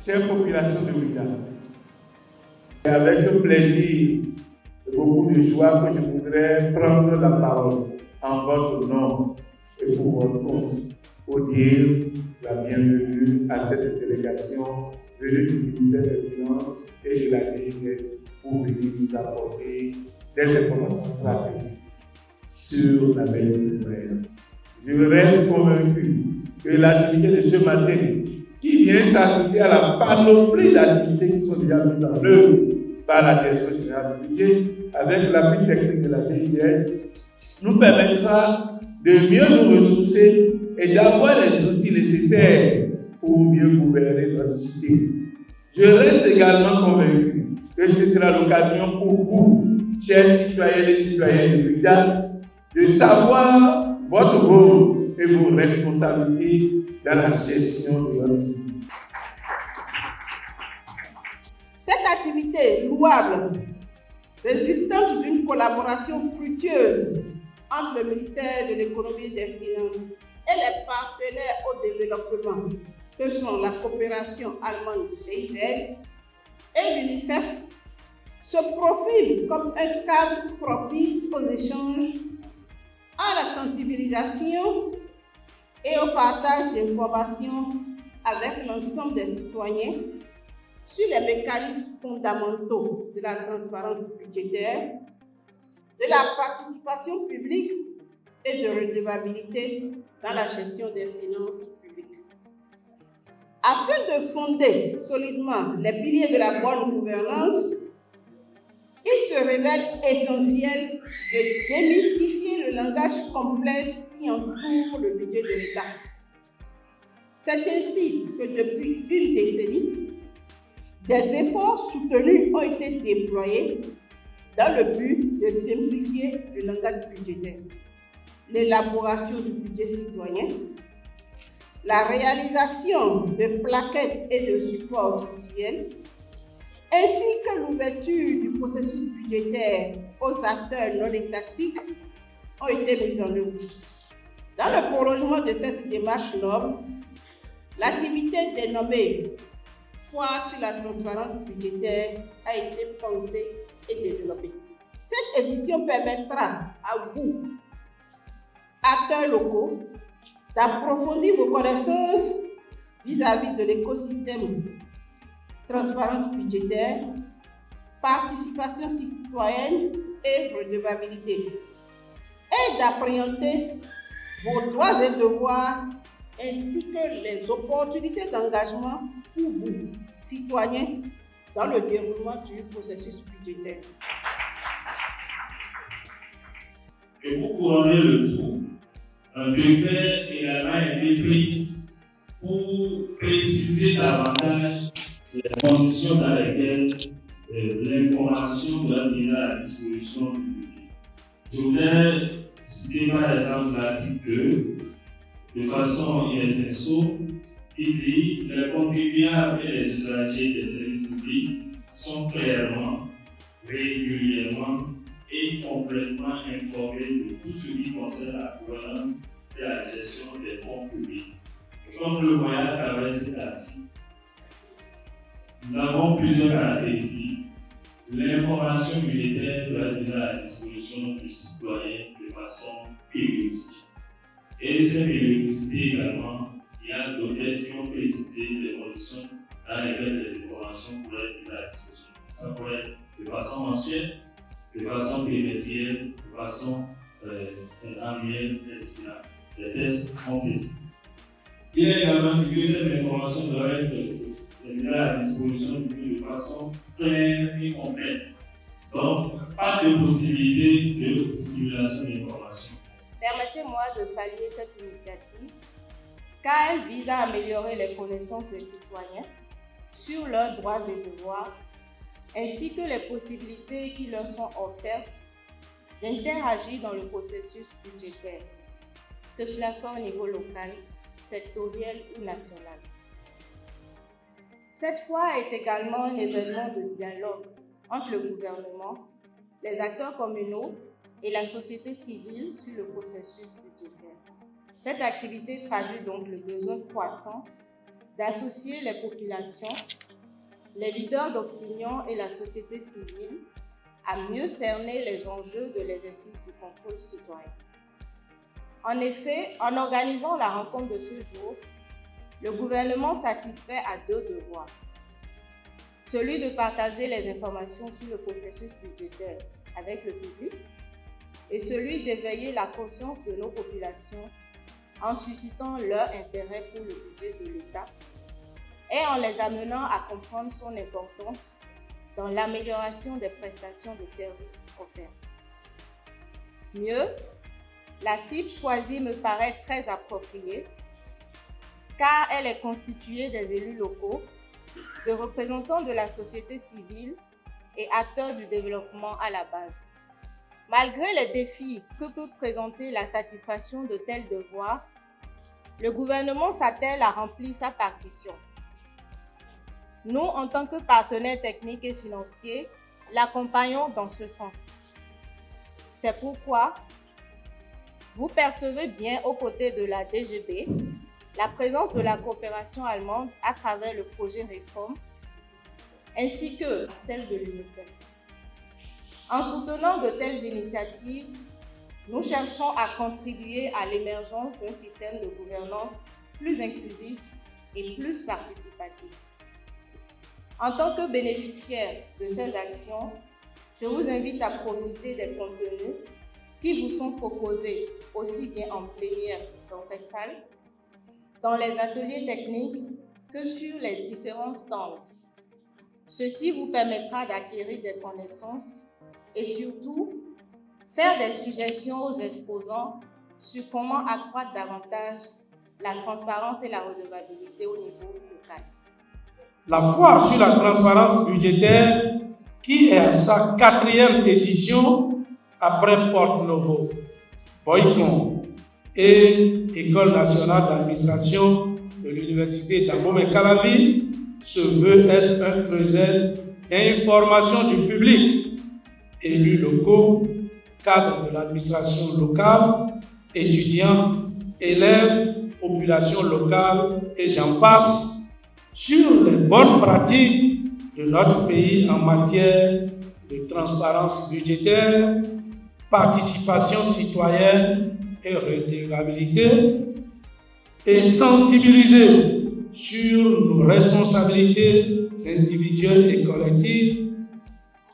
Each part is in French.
chère population de Ouidah, c'est avec plaisir et beaucoup de joie que je voudrais prendre la parole en votre nom et pour votre compte pour dire la bienvenue à cette délégation venue du ministère des Finances et de la GIZ pour venir nous apporter des informations stratégiques sur la baisse citoyenne. Je reste convaincu que l'activité de ce matin, qui vient s'ajouter à la panoplie d'activités qui sont déjà mises en œuvre par la Direction générale du budget, avec l'appui technique de la GIZ, nous permettra de mieux nous ressourcer et d'avoir les outils nécessaires pour mieux gouverner notre cité. Je reste également convaincu que ce sera l'occasion pour vous, chers citoyennes et citoyens de Ouidah, de savoir votre rôle et vos responsabilités dans la gestion de votre cité. Cette activité louable, résultante d'une collaboration fructueuse entre le ministère de l'Économie et des Finances et les partenaires au développement, que sont la coopération allemande GIZ et l'UNICEF, se profile comme un cadre propice aux échanges, à la sensibilisation et au partage d'informations avec l'ensemble des citoyens sur les mécanismes fondamentaux de la transparence budgétaire, de la participation publique et de redevabilité dans la gestion des finances publiques. Afin de fonder solidement les piliers de la bonne gouvernance, il se révèle essentiel de démystifier le langage complexe qui entoure le budget de l'État. C'est ainsi que depuis une décennie, des efforts soutenus ont été déployés dans le but de simplifier le langage budgétaire, l'élaboration du budget citoyen, la réalisation de plaquettes et de supports visuels, ainsi que l'ouverture du processus budgétaire aux acteurs non étatiques ont été mises en œuvre. Dans le prolongement de cette démarche noble, l'activité dénommée Foire sur la transparence budgétaire a été pensée et développée. Cette édition permettra à vous, acteurs locaux, d'approfondir vos connaissances vis-à-vis de l'écosystème transparence budgétaire, participation citoyenne et redevabilité, et d'appréhender vos droits et devoirs ainsi que les opportunités d'engagement pour vous, citoyens, dans le déroulement du processus budgétaire. Et pour couronner le tout, un décret également été pris pour préciser davantage les conditions dans lesquelles l'information doit venir à la disposition du public. Je voudrais citer par exemple l'article 2 de façon extenso qui dit que les contribuables et les usagers des services publics sont clairement, régulièrement et complètement informés de tout ce qui concerne la gouvernance et la gestion des fonds publics. Comme le voyez à travers cet article, nous avons plusieurs caractéristiques. L'information budgétaire doit être à la disposition du citoyen de façon périodique. Et cette périodicité également, il y a d'autres qui ont précisé les conditions dans lesquelles les informations pourraient être à la disposition. Ça pourrait être de façon mensuelle, de façon trimestrielle, de façon annuelle, etc. Les tests sont précis. Il y a également dit que ces informations doivent être mises à la disposition du public de façon claire et complète. Donc, pas de possibilité de dissimulation d'informations. Permettez-moi de saluer cette initiative car elle vise à améliorer les connaissances des citoyens sur leurs droits et devoirs ainsi que les possibilités qui leur sont offertes d'interagir dans le processus budgétaire, que cela soit au niveau local, sectoriel ou national. Cette fois est également un événement de dialogue entre le gouvernement, les acteurs communaux et la société civile sur le processus budgétaire. Cette activité traduit donc le besoin croissant d'associer les populations, les leaders d'opinion et la société civile à mieux cerner les enjeux de l'exercice du contrôle citoyen. En effet, en organisant la rencontre de ce jour, le gouvernement satisfait à deux devoirs. Celui de partager les informations sur le processus budgétaire avec le public et celui d'éveiller la conscience de nos populations en suscitant leur intérêt pour le budget de l'État et en les amenant à comprendre son importance dans l'amélioration des prestations de services offerts. Mieux, la cible choisie me paraît très appropriée car elle est constituée des élus locaux, de représentants de la société civile et acteurs du développement à la base. Malgré les défis que peut présenter la satisfaction de tels devoirs, le gouvernement s'attelle à remplir sa partition. Nous, en tant que partenaires techniques et financiers, l'accompagnons dans ce sens. C'est pourquoi vous percevez bien aux côtés de la DGB la présence de la coopération allemande à travers le projet Réforme, ainsi que celle de l'UNICEF. En soutenant de telles initiatives, nous cherchons à contribuer à l'émergence d'un système de gouvernance plus inclusif et plus participatif. En tant que bénéficiaire de ces actions, je vous invite à profiter des contenus qui vous sont proposés aussi bien en plénière dans cette salle, dans les ateliers techniques que sur les différents stands. Ceci vous permettra d'acquérir des connaissances et surtout faire des suggestions aux exposants sur comment accroître davantage la transparence et la redevabilité au niveau local. La foire sur la transparence budgétaire, qui est à sa 4e édition après Porte Novo, Boycon et École nationale d'administration de l'Université d'Abomey-Calavi, se veut être un creuset d'information du public, élus locaux, cadres de l'administration locale, étudiants, élèves, population locale et j'en passe, sur les bonnes pratiques de notre pays en matière de transparence budgétaire, participation citoyenne et redevabilité, et sensibiliser sur nos responsabilités individuelles et collectives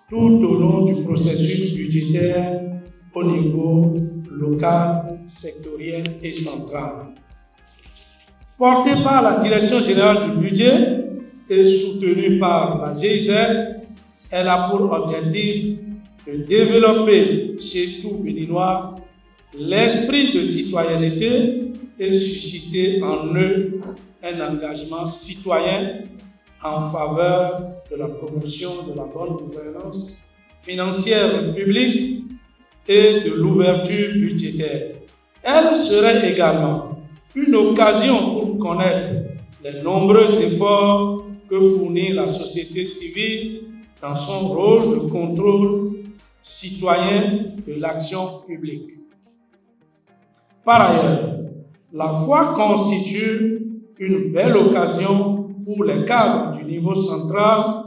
tout au long du processus budgétaire au niveau local, sectoriel et central. Porté par la Direction générale du budget et soutenu par la GIZ, elle a pour objectif de développer chez tout Béninois l'esprit de citoyenneté et susciter en eux un engagement citoyen en faveur de la promotion de la bonne gouvernance financière publique et de l'ouverture budgétaire. Elle serait également une occasion pour connaître les nombreux efforts que fournit la société civile dans son rôle de contrôle citoyen de l'action publique. Par ailleurs, la foire constitue une belle occasion pour les cadres du niveau central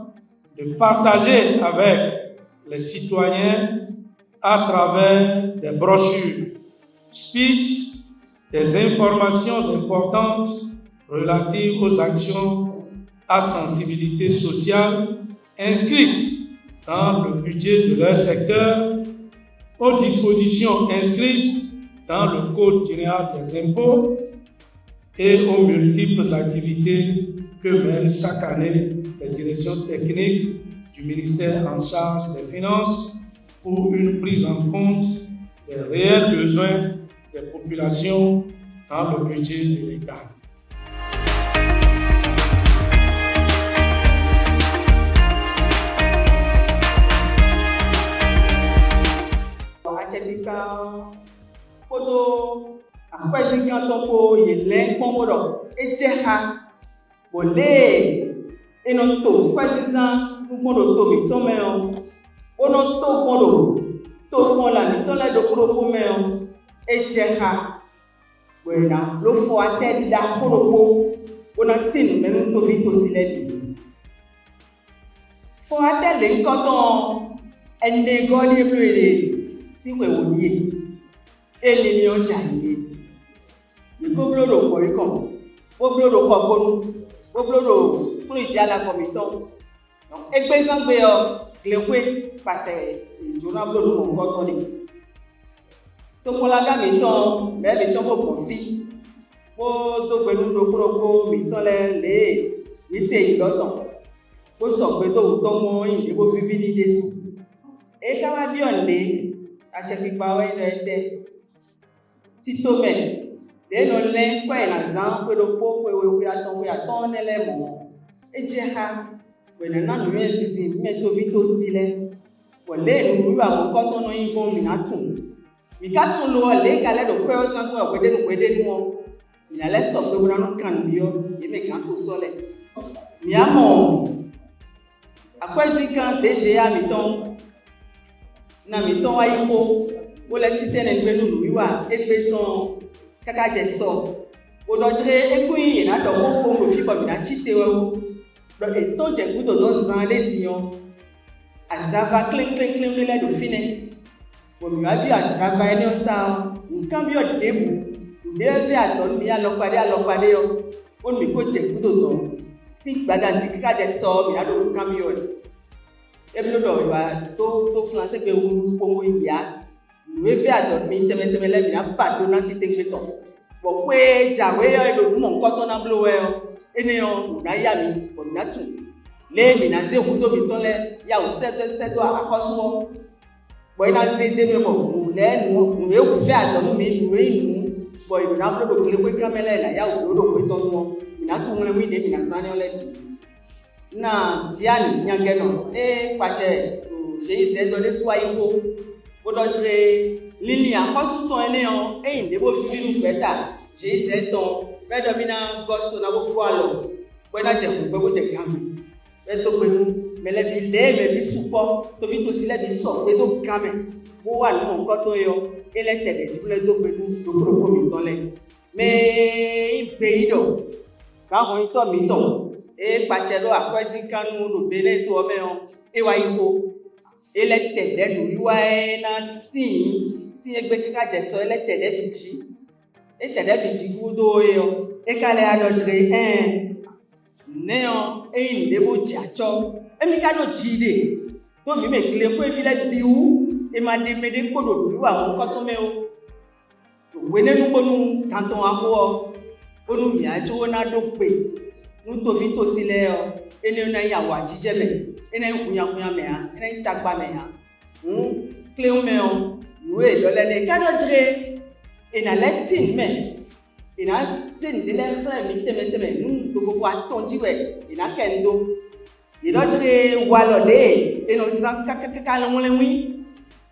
de partager avec les citoyens à travers des brochures, speeches, des informations importantes relatives aux actions à sensibilité sociale inscrites dans le budget de leur secteur, aux dispositions inscrites dans le Code général des impôts et aux multiples activités que mènent chaque année les directions techniques du ministère en charge des Finances pour une prise en compte des réels besoins des populations dans le budget de l'État. Poto akwezi kanto ko yele kombodo ejeha bole enoto kwezi zan ngodo to mi to meo ono to godo to kon la mi to la do pro meo ejeha wena lo fo ate da koropo on a tin même nous vite aussi les faut attendre quand on est gagné bleu si vous voulez et les lions jaillit il faut bleu pour y comme pour bleu pour bleu pour y aller la formiton et besoin de le parce que journal bleu nous quand on est donc pour la gamme mettons mais mettons pour profit pour donc nous pour mettons les c'est l'autre pour stopper donc ton il est pour finir des et quand on vient les à chaque fois il est tito mais les non les quoi la zan pour le pot pour attendre les mots et j'ai when na nous insiste mais to vite aussi les pour les nous va quand on est bon minatu mikatu lo le kale do kwe osan ko wede nu mi na le so pe wona no kan bio e me kan to so le mi amo akwezi kan DGA mi ton wa ipo o le titene gbe nu wiwa egbe ton kaka je so o do jire ekun yi na do mo ko fi ko mi na chite wo do e to je gudo do zan le dion azava clean le do fine on a vu à travailler ça quand bien debout devait attendre bien l'opérer on me coach kudo si baganti ka de so mi ado cambio e blo do ba to français que pongo ya we fait attendre mi teme le mi na pa do na ti tengbe to bo pe jawe yo do mo nko to na blo we ene yo na ya mi o na tu le mi na ze kudo mi to le ya o se do akoso boy na se de me mo le nu e ku fe adonu mi nu e nu boy do na pro do kle ko kamele na ya o do ko to nu na tu mle wi de mi na zani ole na tiani nyange no e pache je ze do le swa iho o do tre lili a khosu ton ele on e inde bo fi nu beta je ze ton be do mi na gosto na bo kwa lo boy na je ku be bo je kan be to pe nu mele bi le me bi supo to vi to sile bi so pe to game wo wa no nkan to yo ele tede ti le do pe nu do propo mi ton le me be ido ka ho ito mi ton e pachelo akwezi kanu do bele to me on e wa iho ele tede nu iwa na tin si egbe kaka je so ele tede bi ji e tede bi ji gudo yo e kale adojire neo e ni debo jacho emi ka do jide to mi me kle ko e fi le biu e ma de me de ko do biu àwọn ko to me o we nenu bonu kanton aho onu mi ajo na do pe nu to vi to sile o ene na ya wa jije me ene kunya me ha ene tagba me ha kle o me o nu e do le ne ka do jire e na letin me ina sin de le fra mi teme nu do fofo atonji we ina kendo idotre walode eno zanka kaka la molewi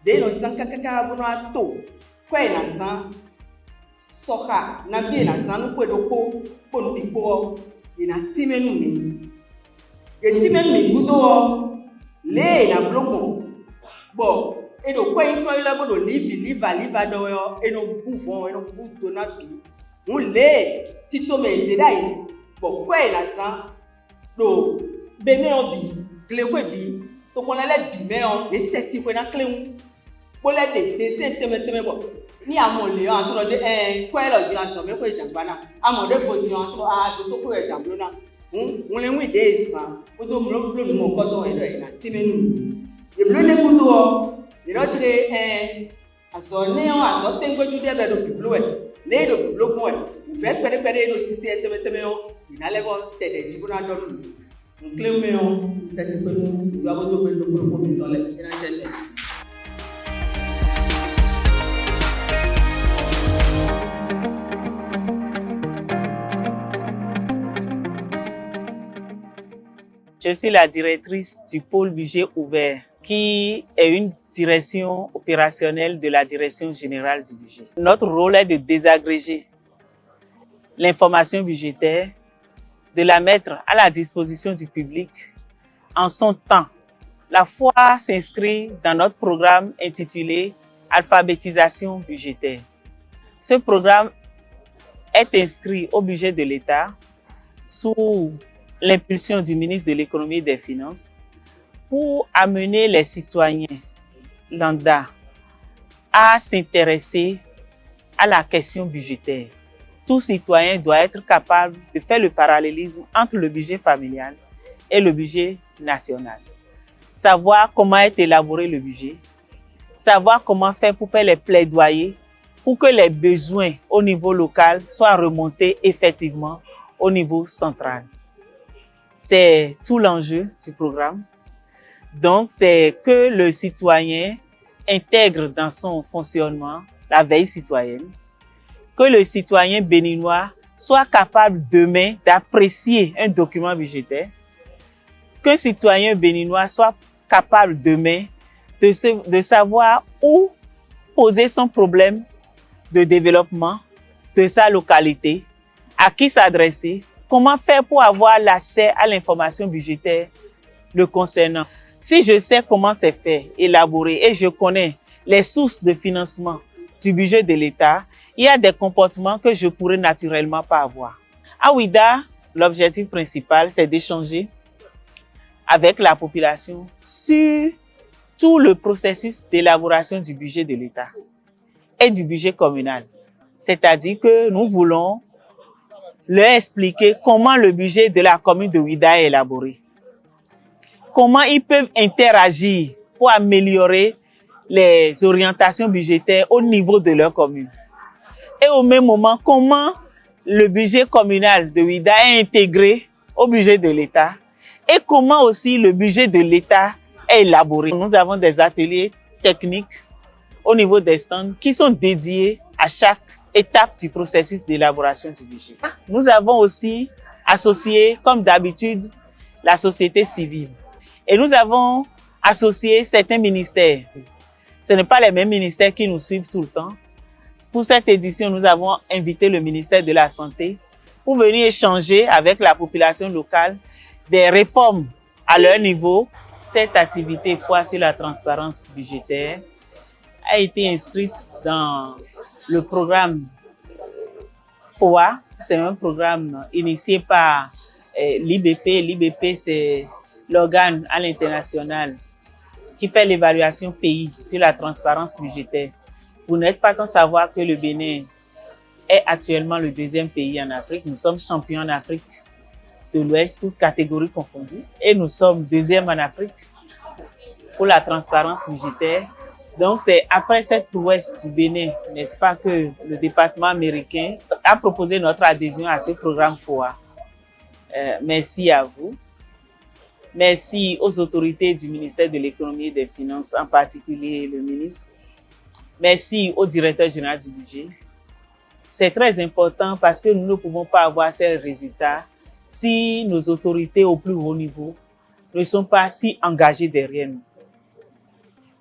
de no zanka kaka bono ato kwe na zan soha na bi na zan ko do ko no bipo ina timenu mi e timenu mi gudo le na blogon bo eno kwe ko ile bodo live do yo eno bufon eno buto na bi mu le tito me zedai bo kwe na zan do bene obi kle kwe bi to kon le bi me on e sesi kwe na kle un bo le de se teme bo ni amole an to de kwe lo di aso me kwe jangbana amode fo di an to a to kwe jamblona le wi de san o to mlo mo ko to e do ina timenu e blo le kudo o e ro tre aso ne o aso tengo ju de be do biblo e le do biblo ko e fe pere do sisi teme o ina le vo tede jibuna do Clément, ça c'est que nous avons donné le premier dans les financiers. Je suis la directrice du pôle budget ouvert, qui est une direction opérationnelle de la direction générale du budget. Notre rôle est de désagréger l'information budgétaire, de la mettre à la disposition du public en son temps. La foi s'inscrit dans notre programme intitulé Alphabétisation budgétaire. Ce programme est inscrit au budget de l'État sous l'impulsion du ministre de l'Économie et des Finances pour amener les citoyens lambda à s'intéresser à la question budgétaire. Tout citoyen doit être capable de faire le parallélisme entre le budget familial et le budget national. Savoir comment est élaboré le budget, savoir comment faire pour faire les plaidoyers pour que les besoins au niveau local soient remontés effectivement au niveau central. C'est tout l'enjeu du programme. Donc, c'est que le citoyen intègre dans son fonctionnement la veille citoyenne, que le citoyen béninois soit capable demain d'apprécier un document budgétaire, qu'un citoyen béninois soit capable demain de savoir où poser son problème de développement de sa localité, à qui s'adresser, comment faire pour avoir l'accès à l'information budgétaire le concernant. Si je sais comment c'est fait, élaboré, et je connais les sources de financement du budget de l'État, il y a des comportements que je pourrais naturellement pas avoir. À Ouida, l'objectif principal, c'est d'échanger avec la population sur tout le processus d'élaboration du budget de l'État et du budget communal. C'est-à-dire que nous voulons leur expliquer comment le budget de la commune de Ouida est élaboré. Comment ils peuvent interagir pour améliorer les orientations budgétaires au niveau de leur commune. Et au même moment, comment le budget communal de Ouida est intégré au budget de l'État et comment aussi le budget de l'État est élaboré. Nous avons des ateliers techniques au niveau des stands qui sont dédiés à chaque étape du processus d'élaboration du budget. Nous avons aussi associé, comme d'habitude, la société civile. Et nous avons associé certains ministères. Ce n'est pas les mêmes ministères qui nous suivent tout le temps. Pour cette édition, nous avons invité le ministère de la Santé pour venir échanger avec la population locale des réformes à leur niveau. Cette activité foi sur la transparence budgétaire a été inscrite dans le programme FOA. C'est un programme initié par l'IBP. L'IBP, c'est l'organe à l'international qui fait l'évaluation pays sur la transparence budgétaire. Vous n'êtes pas sans savoir que le Bénin est actuellement le deuxième pays en Afrique. Nous sommes champions en Afrique de l'Ouest, toutes catégories confondues. Et nous sommes deuxième en Afrique pour la transparence budgétaire. Donc, c'est après cette prouesse du Bénin, n'est-ce pas, que le département américain a proposé notre adhésion à ce programme FOA. Merci à vous. Merci aux autorités du ministère de l'Économie et des Finances, en particulier le ministre. Merci au directeur général du budget. C'est très important parce que nous ne pouvons pas avoir ces résultats si nos autorités au plus haut niveau ne sont pas si engagées derrière nous.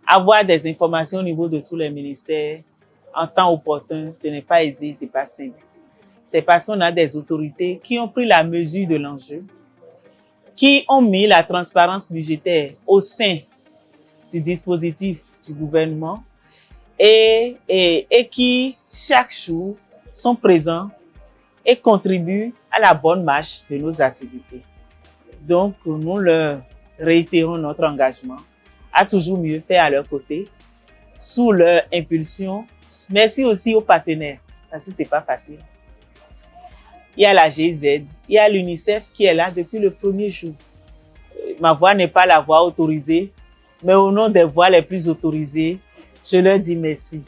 Avoir des informations au niveau de tous les ministères en temps opportun, ce n'est pas aisé, ce n'est pas simple. C'est parce qu'on a des autorités qui ont pris la mesure de l'enjeu, qui ont mis la transparence budgétaire au sein du dispositif du gouvernement et qui, chaque jour, sont présents et contribuent à la bonne marche de nos activités. Donc, nous leur réitérons notre engagement à toujours mieux faire à leur côté, sous leur impulsion. Merci aussi aux partenaires, parce que c'est pas facile. Il y a la GIZ, il y a l'UNICEF qui est là depuis le premier jour. Ma voix n'est pas la voix autorisée, mais au nom des voix les plus autorisées, je leur dis merci.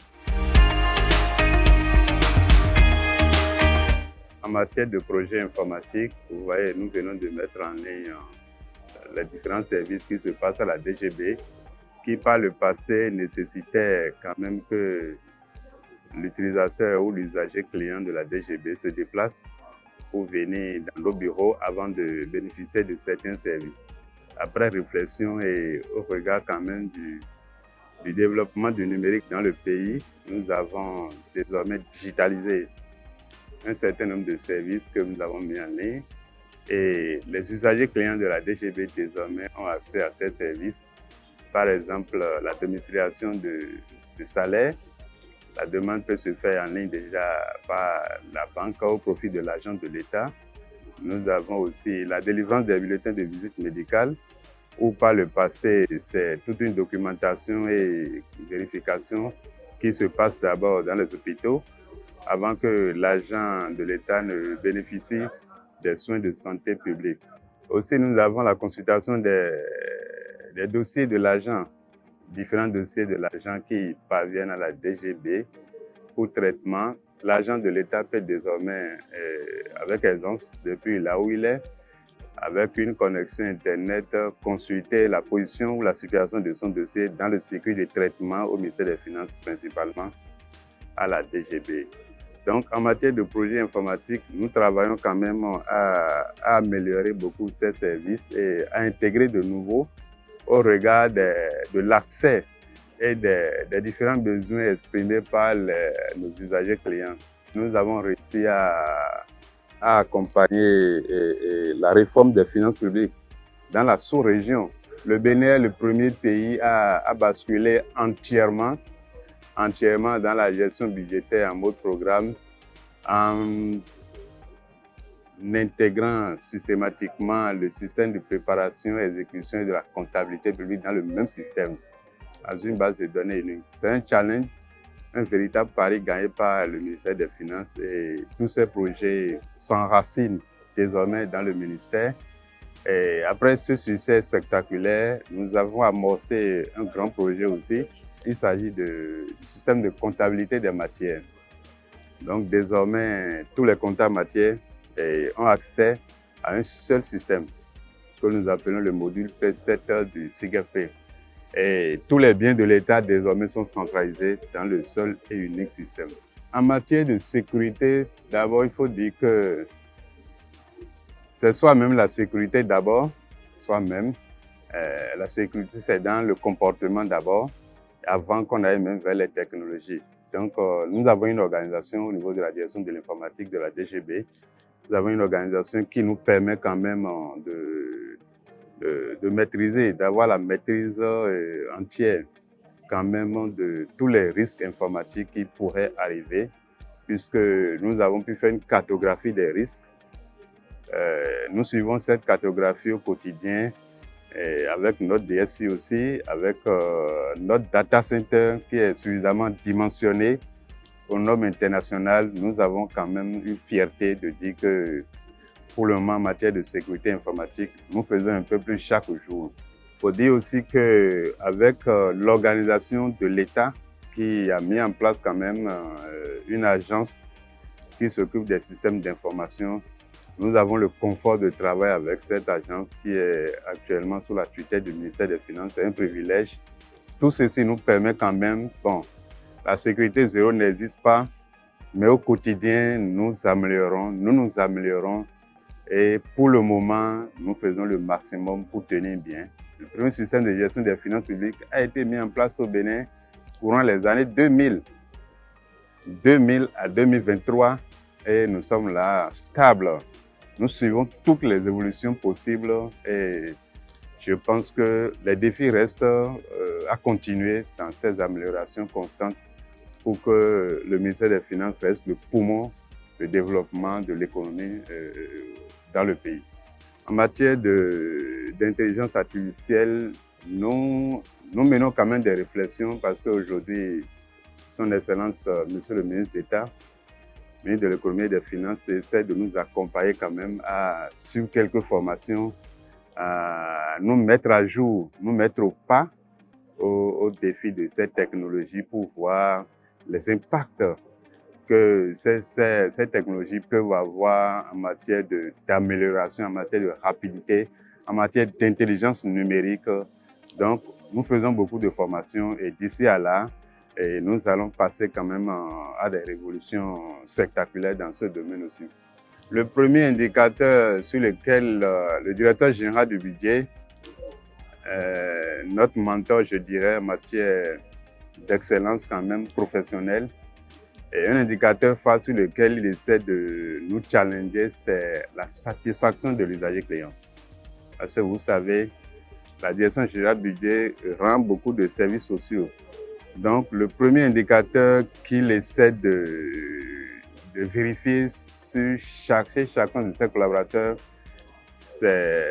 En matière de projets informatiques, vous voyez, nous venons de mettre en ligne les différents services qui se passent à la DGB, qui par le passé nécessitaient quand même que l'utilisateur ou l'usager client de la DGB se déplace pour venir dans nos bureaux avant de bénéficier de certains services. Après réflexion et au regard quand même du développement du numérique dans le pays, nous avons désormais digitalisé un certain nombre de services que nous avons mis en ligne et les usagers clients de la DGB désormais ont accès à ces services. Par exemple, la domiciliation de salaire. La demande peut se faire en ligne déjà par la banque au profit de l'agent de l'État. nous avons aussi la délivrance des bulletins de visite médicale, où par le passé, c'est toute une documentation et vérification qui se passe d'abord dans les hôpitaux avant que l'agent de l'État ne bénéficie des soins de santé publique. Aussi, nous avons la consultation des dossiers de l'agent, différents dossiers de l'agent qui parviennent à la DGB pour traitement. L'agent de l'État peut désormais, avec aisance, depuis là où il est, avec une connexion Internet, consulter la position ou la situation de son dossier dans le circuit de traitement au ministère des Finances, principalement à la DGB. Donc, en matière de projets informatiques, nous travaillons quand même à améliorer beaucoup ces services et à intégrer de nouveaux au regard de l'accès et des différents besoins exprimés par nos usagers clients. Nous avons réussi à accompagner la réforme des finances publiques dans la sous-région. Le Bénin est le premier pays à basculer entièrement dans la gestion budgétaire en mode programme, en intégrant systématiquement le système de préparation, exécution et de la comptabilité publique dans le même système, dans une base de données unique. C'est un challenge, un véritable pari gagné par le ministère des Finances, et tous ces projets s'enracinent désormais dans le ministère. Et après ce succès spectaculaire, nous avons amorcé un grand projet aussi. Il s'agit du système de comptabilité des matières. Donc désormais, tous les comptables matières ont accès à un seul système que nous appelons le module P7 du SIGFP. Et tous les biens de l'État désormais sont centralisés dans le seul et unique système. En matière de sécurité, d'abord il faut dire que c'est soi-même la sécurité d'abord, soi-même. La sécurité c'est dans le comportement d'abord, avant qu'on aille même vers les technologies. Donc nous avons une organisation au niveau de la direction de l'informatique de la DGB. Nous avons une organisation qui nous permet quand même de maîtriser, d'avoir la maîtrise entière quand même de tous les risques informatiques qui pourraient arriver, puisque nous avons pu faire une cartographie des risques. Nous suivons cette cartographie au quotidien avec notre DSI aussi, avec notre data center qui est suffisamment dimensionné aux normes internationales. Nous avons quand même une fierté de dire que pour le moment, en matière de sécurité informatique, nous faisons un peu plus chaque jour. Il faut dire aussi qu'avec l'organisation de l'État qui a mis en place quand même une agence qui s'occupe des systèmes d'information, nous avons le confort de travailler avec cette agence qui est actuellement sous la tutelle du ministère des Finances. C'est un privilège. Tout ceci nous permet quand même, bon, la sécurité zéro n'existe pas, mais au quotidien, nous nous améliorons. Et pour le moment, nous faisons le maximum pour tenir bien. Le premier système de gestion des finances publiques a été mis en place au Bénin courant les années 2000 à 2023, et nous sommes là stables. Nous suivons toutes les évolutions possibles et je pense que les défis restent à continuer dans ces améliorations constantes pour que le ministère des Finances reste le poumon de développement de l'économie dans le pays. En matière d'intelligence artificielle, nous menons quand même des réflexions parce qu'aujourd'hui, Son Excellence, Monsieur le ministre d'État, ministre de l'économie et des finances, essaie de nous accompagner quand même à suivre quelques formations, à nous mettre à jour, nous mettre au pas au défi de cette technologie pour voir les impacts que ces technologies peuvent avoir en matière d'amélioration, en matière de rapidité, en matière d'intelligence numérique. Donc, nous faisons beaucoup de formations et d'ici à là, et nous allons passer quand même à des révolutions spectaculaires dans ce domaine aussi. Le premier indicateur sur lequel le directeur général du budget, notre mentor, je dirais, en matière d'excellence quand même professionnelle, et un indicateur phare sur lequel il essaie de nous challenger, c'est la satisfaction de l'usager client. Parce que vous savez, la direction générale du budget rend beaucoup de services sociaux. Donc, le premier indicateur qu'il essaie de vérifier, chez chacun de ses collaborateurs, c'est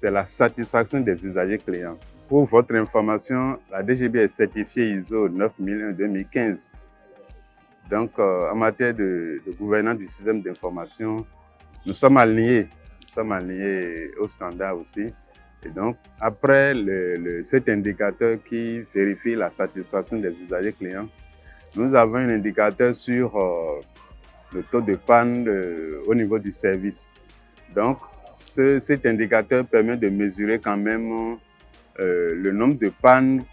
la satisfaction des usagers clients. Pour votre information, la DGB est certifiée ISO 9001-2015. Donc, en matière de gouvernance du système d'information, nous sommes alignés aux standards aussi. Et donc, après cet indicateur qui vérifie la satisfaction des usagers clients, nous avons un indicateur sur le taux de panne au niveau du service. Donc, cet indicateur permet de mesurer quand même le nombre de pannes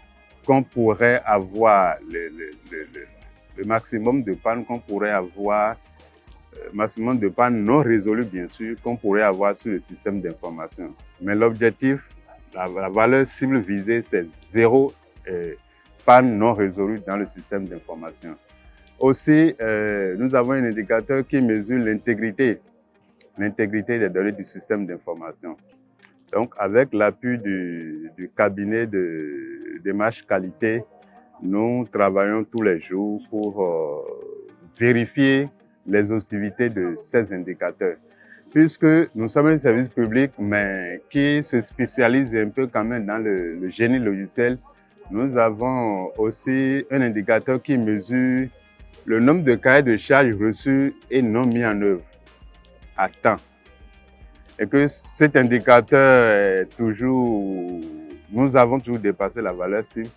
qu'on pourrait avoir, le maximum de pannes qu'on pourrait avoir, maximum de pannes non résolues bien sûr, qu'on pourrait avoir sur le système d'information. Mais l'objectif, la valeur cible visée, c'est 0 panne non résolue dans le système d'information. Aussi, nous avons un indicateur qui mesure l'intégrité des données du système d'information. Donc, avec l'appui du cabinet de démarche qualité, nous travaillons tous les jours pour vérifier l'exhaustivité de ces indicateurs. Puisque nous sommes un service public, mais qui se spécialise un peu quand même dans le génie logiciel, nous avons aussi un indicateur qui mesure le nombre de cahiers de charges reçus et non mis en œuvre à temps. Et que cet indicateur est toujours, nous avons toujours dépassé la valeur cible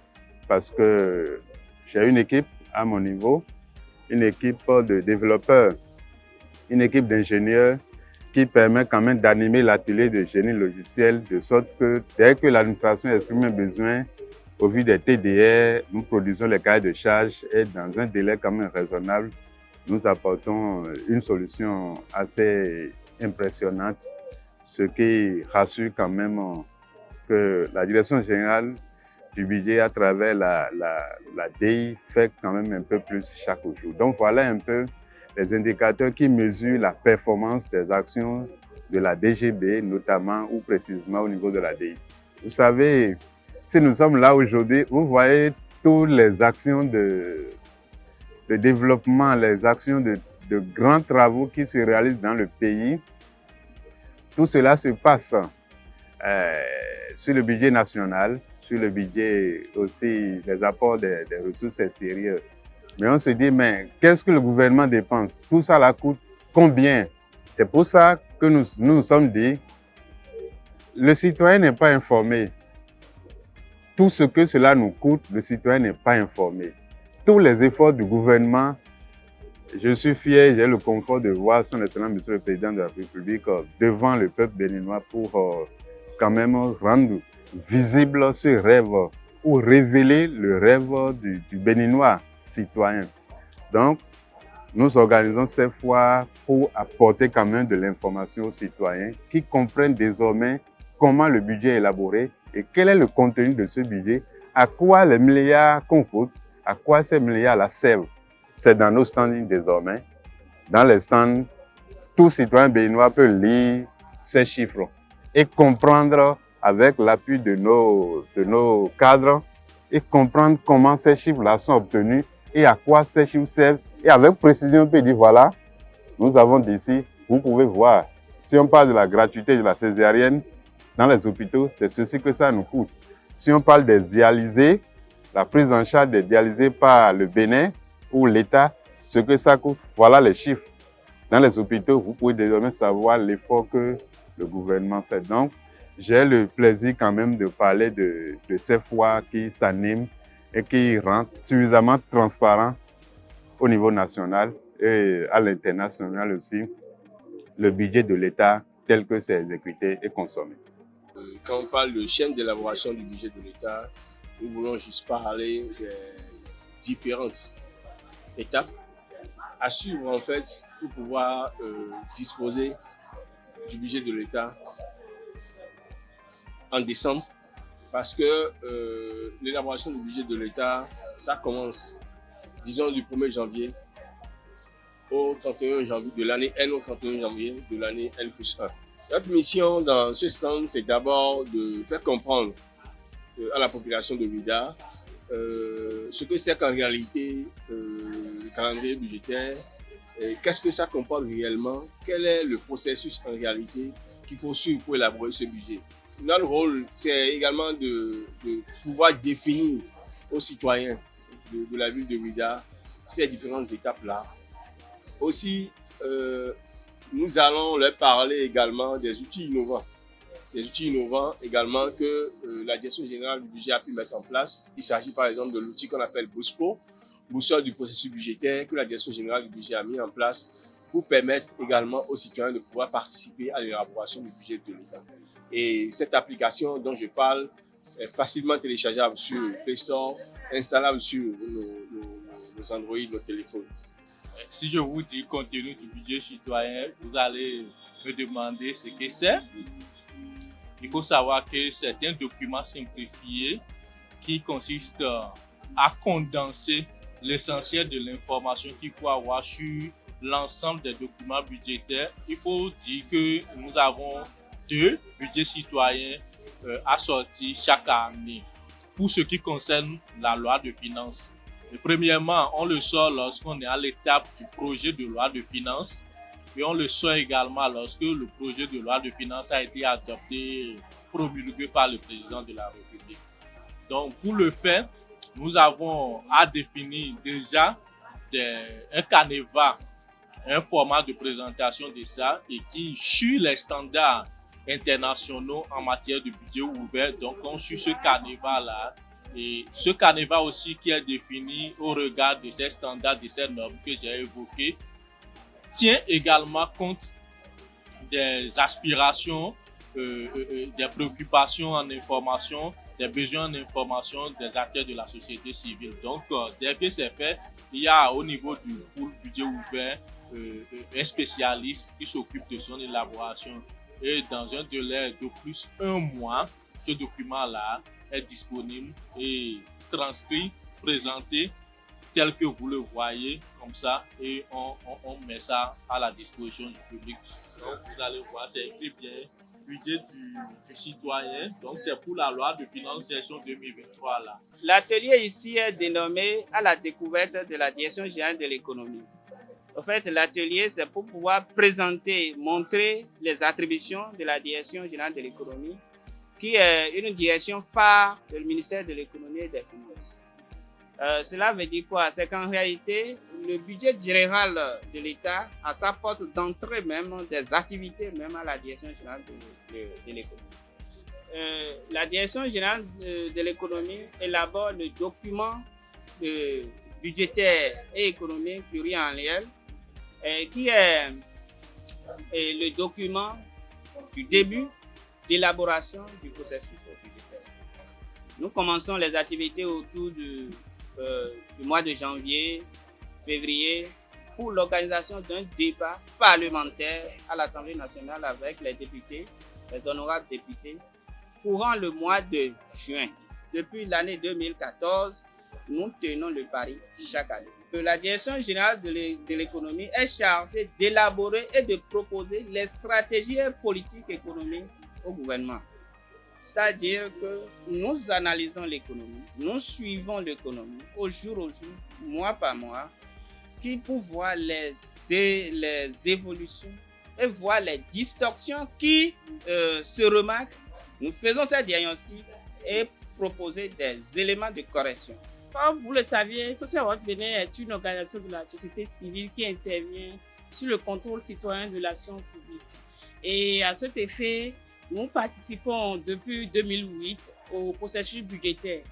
parce que j'ai une équipe à mon niveau, une équipe de développeurs, une équipe d'ingénieurs qui permet quand même d'animer l'atelier de génie logiciel de sorte que dès que l'administration exprime un besoin, au vu des TDR, nous produisons les cahiers de charges et dans un délai quand même raisonnable, nous apportons une solution assez impressionnante, ce qui rassure quand même que la direction générale du budget à travers la DI fait quand même un peu plus chaque jour. Donc voilà un peu les indicateurs qui mesurent la performance des actions de la DGB, notamment ou précisément au niveau de la DI. Vous savez, si nous sommes là aujourd'hui, vous voyez toutes les actions de développement, les actions de grands travaux qui se réalisent dans le pays. Tout cela se passe sur le budget national, sur le budget aussi des apports des ressources extérieures. Mais on se dit, mais qu'est-ce que le gouvernement dépense? Tout ça là coûte combien? C'est pour ça que nous sommes dit, le citoyen n'est pas informé. Tout ce que cela nous coûte, le citoyen n'est pas informé. Tous les efforts du gouvernement, je suis fier, j'ai le confort de voir son Excellence Monsieur le Président de la République devant le peuple béninois pour quand même rendre visible ce rêve ou révéler le rêve du béninois citoyen. Donc, nous organisons ces foires pour apporter quand même de l'information aux citoyens qui comprennent désormais comment le budget est élaboré et quel est le contenu de ce budget, à quoi les milliards qu'on vote, à quoi ces milliards-là servent. C'est dans nos stands désormais. Dans les stands, tout citoyen béninois peut lire ces chiffres et comprendre avec l'appui de nos cadres et comprendre comment ces chiffres-là sont obtenus et à quoi ces chiffres servent. Et avec précision, on peut dire, voilà, nous avons d'ici, vous pouvez voir. Si on parle de la gratuité de la césarienne dans les hôpitaux, c'est ceci que ça nous coûte. Si on parle des dialysés, la prise en charge des dialysés par le Bénin ou l'État, ce que ça coûte, voilà les chiffres. Dans les hôpitaux, vous pouvez désormais savoir l'effort que le gouvernement fait. Donc, j'ai le plaisir quand même de parler de ces foires qui s'animent et qui rendent suffisamment transparent au niveau national et à l'international aussi le budget de l'État tel que c'est exécuté et consommé. Quand on parle de chaîne d'élaboration du budget de l'État, nous voulons juste parler des différentes étapes à suivre en fait pour pouvoir disposer du budget de l'État en décembre, parce que l'élaboration du budget de l'État, ça commence, disons, du 1er janvier au 31 janvier de l'année N au 31 janvier de l'année N+1. Notre mission dans ce stand, c'est d'abord de faire comprendre à la population de l'UDA ce que c'est qu'en réalité le calendrier budgétaire qu'est-ce que ça comporte réellement, quel est le processus en réalité qu'il faut suivre pour élaborer ce budget. Notre rôle, c'est également de pouvoir définir aux citoyens de la ville de Ouidah ces différentes étapes-là. Aussi, nous allons leur parler également des outils innovants. Des outils innovants également que la Direction générale du budget a pu mettre en place. Il s'agit par exemple de l'outil qu'on appelle BOSPO, boussole du processus budgétaire, que la Direction générale du budget a mis en place pour permettre également aux citoyens de pouvoir participer à l'élaboration du budget de l'État. Et cette application dont je parle est facilement téléchargeable sur Play Store, installable sur nos Android, nos téléphones. Si je vous dis contenu du budget citoyen, vous allez me demander ce que c'est. Il faut savoir que c'est un document simplifié qui consiste à condenser l'essentiel de l'information qu'il faut avoir sur l'ensemble des documents budgétaires. Il faut dire que nous avons 2 budgets citoyens assortis chaque année pour ce qui concerne la loi de finances. Et premièrement, on le sort lorsqu'on est à l'étape du projet de loi de finances et on le sort également lorsque le projet de loi de finances a été adopté, promulgué par le président de la République. Donc pour le faire, nous avons à définir déjà un canevas, un format de présentation de ça et qui suit les standards internationaux en matière de budget ouvert. Donc on suit ce canevas-là et ce canevas aussi qui est défini au regard de ces standards, de ces normes que j'ai évoquées, tient également compte des aspirations, des préoccupations en information, des besoins en information des acteurs de la société civile. Donc, dès que c'est fait, il y a au niveau du pool budget ouvert un spécialiste qui s'occupe de son élaboration. Et dans un délai de plus d'1 mois, ce document-là est disponible et transcrit, présenté tel que vous le voyez comme ça et on met ça à la disposition du public. Donc vous allez voir, c'est écrit bien budget du citoyen, donc c'est pour la loi de finances gestion 2023 là. L'atelier ici est dénommé à la découverte de la Direction générale de l'économie. En fait, l'atelier, c'est pour pouvoir présenter, montrer les attributions de la Direction générale de l'économie, qui est une direction phare du ministère de l'économie et des finances. Cela veut dire quoi? C'est qu'en réalité, le budget général de l'État a sa porte d'entrée même des activités même à la Direction générale de l'économie. La Direction générale de l'économie élabore le document budgétaire et économique pluriannuel qui est le document du début d'élaboration du processus budgétaire. Nous commençons les activités autour du mois de janvier, février, pour l'organisation d'un débat parlementaire à l'Assemblée nationale avec les députés, les honorables députés, courant le mois de juin. Depuis l'année 2014, nous tenons le pari chaque année. La Direction générale de l'économie est chargée d'élaborer et de proposer les stratégies et politiques économiques au gouvernement. C'est-à-dire que nous analysons l'économie, nous suivons l'économie au jour, mois par mois, pour voir les évolutions et voir les distorsions qui se remarquent. Nous faisons ces diagnostics et proposer des éléments de correction. Comme vous le saviez, Social Watch Bénin est une organisation de la société civile qui intervient sur le contrôle citoyen de l'action publique. Et à cet effet, nous participons depuis 2008 au processus budgétaire.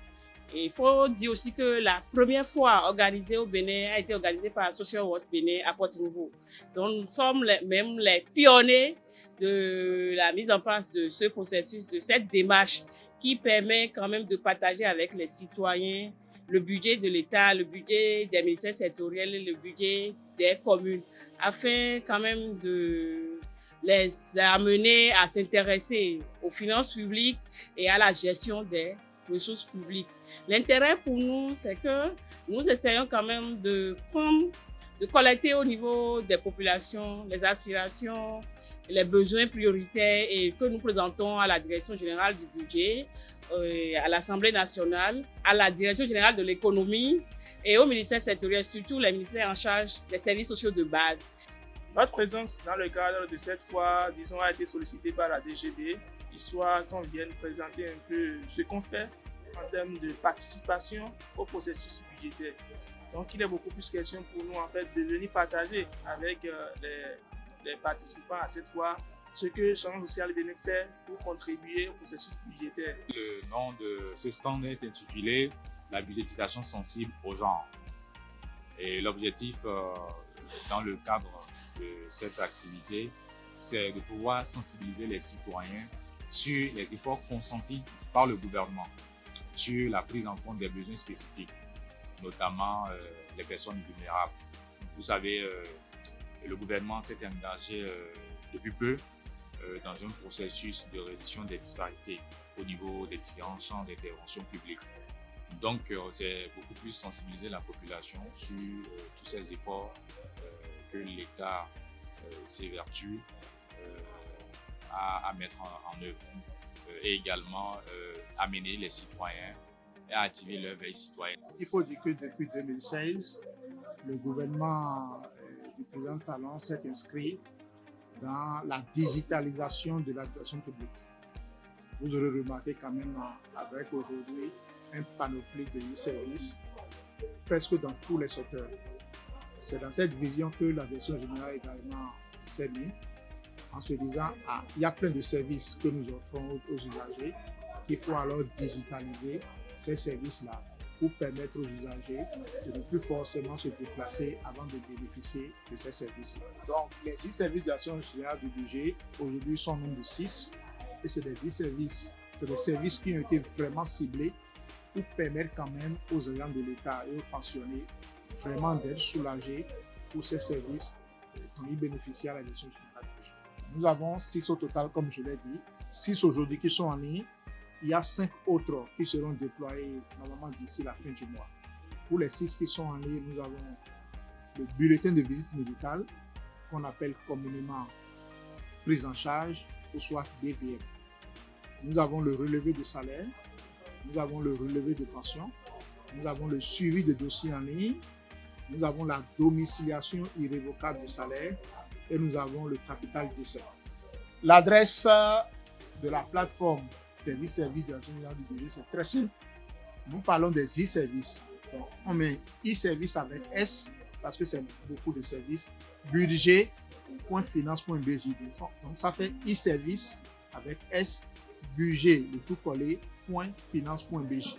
Et il faut dire aussi que la première fois organisée au Bénin a été organisée par Social Watch Bénin à Port-Nouveau. Donc nous sommes même les pionniers de la mise en place de ce processus, de cette démarche qui permet quand même de partager avec les citoyens le budget de l'État, le budget des ministères sectoriels et le budget des communes, afin quand même de les amener à s'intéresser aux finances publiques et à la gestion des ressources publiques. L'intérêt pour nous, c'est que nous essayons quand même de de collecter au niveau des populations les aspirations, les besoins prioritaires et que nous présentons à la Direction générale du budget, à l'Assemblée nationale, à la Direction générale de l'économie et au ministère sectoriel, surtout les ministères en charge des services sociaux de base. Notre présence dans le cadre de cette fois, disons, a été sollicitée par la DGB, histoire qu'on vienne présenter un peu ce qu'on fait en termes de participation au processus budgétaire. Donc, il est beaucoup plus question pour nous, en fait, de venir partager avec les participants à cette fois ce que Changement Social Bénin fait pour contribuer au processus budgétaire. Le nom de ce stand est intitulé « La budgétisation sensible au genre ». Et l'objectif dans le cadre de cette activité, c'est de pouvoir sensibiliser les citoyens sur les efforts consentis par le gouvernement, sur la prise en compte des besoins spécifiques, notamment les personnes vulnérables. Vous savez, le gouvernement s'est engagé depuis peu dans un processus de réduction des disparités au niveau des différents champs d'intervention publique. Donc, c'est beaucoup plus sensibiliser la population sur tous ces efforts que l'État s'évertue à mettre en œuvre et également amener les citoyens et à activer leur veille citoyenne. Il faut dire que depuis 2016, le gouvernement du président Talon s'est inscrit dans la digitalisation de l'administration publique. Vous aurez remarqué quand même avec aujourd'hui un panoplie de e-services presque dans tous les secteurs. C'est dans cette vision que la direction générale également s'est mise en se disant il y a plein de services que nous offrons aux usagers qu'il faut alors digitaliser ces services-là pour permettre aux usagers de ne plus forcément se déplacer avant de bénéficier de ces services-là. Donc les 10 services d'action générale du budget aujourd'hui sont au nombre de 6 et c'est des 10 services, c'est des services qui ont été vraiment ciblés pour permettre quand même aux agents de l'État et aux pensionnés vraiment d'être soulagés pour ces services dont ils bénéficient à la direction générale du budget. Nous avons 6 au total, comme je l'ai dit, 6 aujourd'hui qui sont en ligne. Il y a 5 autres qui seront déployés normalement d'ici la fin du mois. Pour les 6 qui sont en ligne, nous avons le bulletin de visite médicale qu'on appelle communément prise en charge ou soit BVM. Nous avons le relevé de salaire, nous avons le relevé de pension, nous avons le suivi de dossiers en ligne, nous avons la domiciliation irrévocable de salaire et nous avons le capital décès. L'adresse de la plateforme des e-services de la direction générale du budget, c'est très simple. Nous parlons des e-services. Donc, on met e-service avec S parce que c'est beaucoup de services. Budget.finance.bj. Donc, ça fait e-service avec S, budget, le tout collé, .finance.bj.